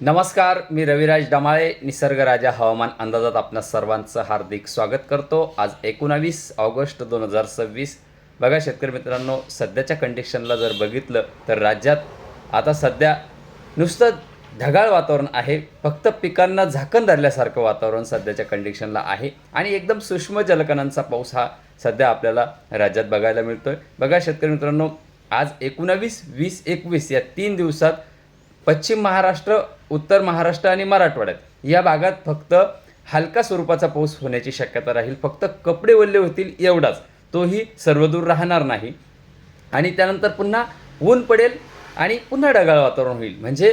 नमस्कार, मी रविराज डमाळे. निसर्ग राजा हवामान अंदाजात आपणा सर्वांचं हार्दिक स्वागत करतो. आज 19 ऑगस्ट 2026. बघा शेतकरी मित्रांनो, सध्याच्या कंडिशनला जर बघितलं तर राज्यात आता सध्या नुसतं ढगाळ वातावरण आहे. फक्त पिकांना झाकण धरल्यासारखं वातावरण सध्याच्या कंडिशनला आहे आणि एकदम सूक्ष्म जलकणांचा पाऊस हा सध्या आपल्याला राज्यात बघायला मिळतोय. बघा शेतकरी मित्रांनो, आज 19, 20, 21 या 3 दिवसात पश्चिम महाराष्ट्र, उत्तर महाराष्ट्र आणि मराठवाड्यात या भागात फक्त हलका स्वरूपाचा पाऊस होण्याची शक्यता राहील. फक्त कपडे ओले होतील एवढाच, तोही सर्वदूर राहणार नाही. आणि त्यानंतर पुन्हा ऊन पडेल आणि पुन्हा ढगाळ वातावरण होईल. म्हणजे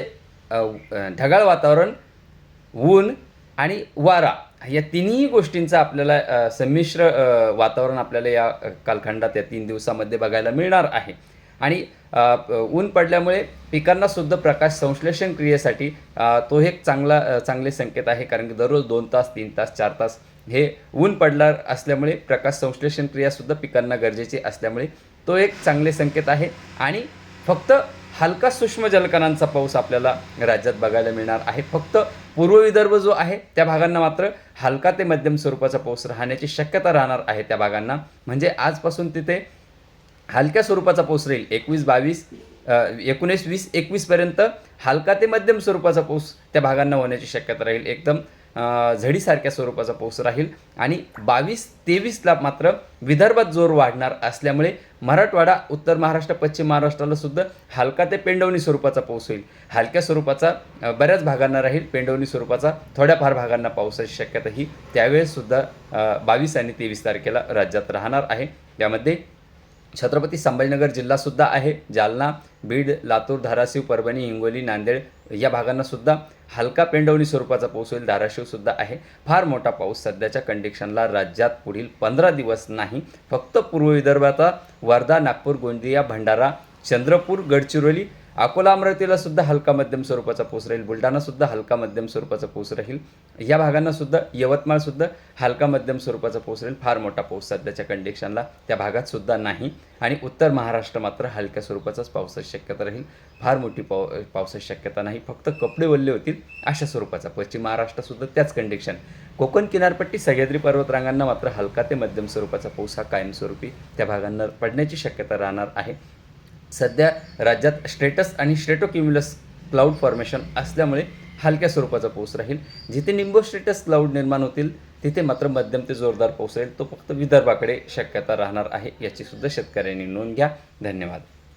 ढगाळ वातावरण, ऊन आणि वारा या तिन्ही गोष्टींचा आपल्याला संमिश्र वातावरण आपल्याला या कालखंडात या 3 दिवसामध्ये बघायला मिळणार आहे. आणि ऊन पडल्यामुळे पिकांनासुद्धा प्रकाश संश्लेषण क्रियेसाठी तो एक चांगले संकेत आहे. कारण की दररोज 2 तास, 3 तास, 4 तास हे ऊन पडणार असल्यामुळे प्रकाश संश्लेषण क्रियासुद्धा पिकांना गरजेची असल्यामुळे तो एक चांगले संकेत आहे. आणि फक्त हलका सूक्ष्म जलकणांचा पाऊस आपल्याला राज्यात बघायला मिळणार आहे. फक्त पूर्व विदर्भ जो आहे त्या भागांना मात्र हलका ते मध्यम स्वरूपाचा पाऊस राहण्याची शक्यता राहणार आहे. त्या भागांना म्हणजे आजपासून तिथे हलक्या स्वरूपाचा पाऊस राहील. 19, 20, 21पर्यंत हलका ते मध्यम स्वरूपाचा पाऊस त्या भागांना होण्याची शक्यता राहील. एकदम झडीसारख्या स्वरूपाचा पाऊस राहील. आणि 22-23ला मात्र विदर्भात जोर वाढणार असल्यामुळे मराठवाडा, उत्तर महाराष्ट्र, पश्चिम महाराष्ट्राला सुद्धा हलका ते पेंडवणी स्वरूपाचा पाऊस होईल. हलक्या स्वरूपाचा बऱ्याच भागांना राहील. पेंडवणी स्वरूपाचा थोड्याफार भागांना पावसाची शक्यता ही त्यावेळेससुद्धा 22 आणि 23 तारखेला राज्यात राहणार आहे. त्यामध्ये छत्रपती संभाजीनगर जिल्हासुद्धा आहे. जालना, बीड, लातूर, धाराशिव, परभणी, हिंगोली, नांदेड या भागांनासुद्धा हलका पेंडवणी स्वरूपाचा पाऊस होईल. धाराशिवसुद्धा आहे. फार मोठा पाऊस सध्याच्या कंडिशनला राज्यात पुढील 15 दिवस नाही. फक्त पूर्व विदर्भाचा वर्धा, नागपूर, गोंदिया, भंडारा, चंद्रपूर, गडचिरोली, अकोला, अमरावतीला सुद्धा हलका मध्यम स्वरूपाचा पाऊस राहील. बुलढाणासुद्धा हलका मध्यम स्वरूपाचा पाऊस राहील. या भागांनासुद्धा, यवतमाळसुद्धा हलका मध्यम स्वरूपाचा पाऊस राहील. फार मोठा पाऊस सध्याच्या कंडिशनला त्या भागातसुद्धा नाही. आणि उत्तर महाराष्ट्र मात्र हलक्या स्वरूपाचाच पावसाची शक्यता राहील. फार मोठी पावसाची शक्यता नाही. फक्त कपडे ओले होतील अशा स्वरूपाचा. पश्चिम महाराष्ट्रासुद्धा त्याच कंडिशन. कोकण किनारपट्टी, सह्याद्री पर्वतरांगांना मात्र हलका ते मध्यम स्वरूपाचा पाऊस हा कायमस्वरूपी त्या भागांना पडण्याची शक्यता राहणार आहे. सध्या राज्यात स्ट्रेटस आणि स्ट्रेटोक्युम्युलस क्लाउड फॉर्मेशन असल्यामुळे हलक्या स्वरूपाचा पाऊस राहील. जिथे निम्बो स्ट्रेटस क्लाउड निर्माण होतील तिथे मात्र मध्यम ते जोरदार पाऊस राहील. तो फक्त विदर्भाकडे शक्यता राहणार आहे. याची सुद्धा शेतकऱ्यांनी नोंद घ्या. धन्यवाद.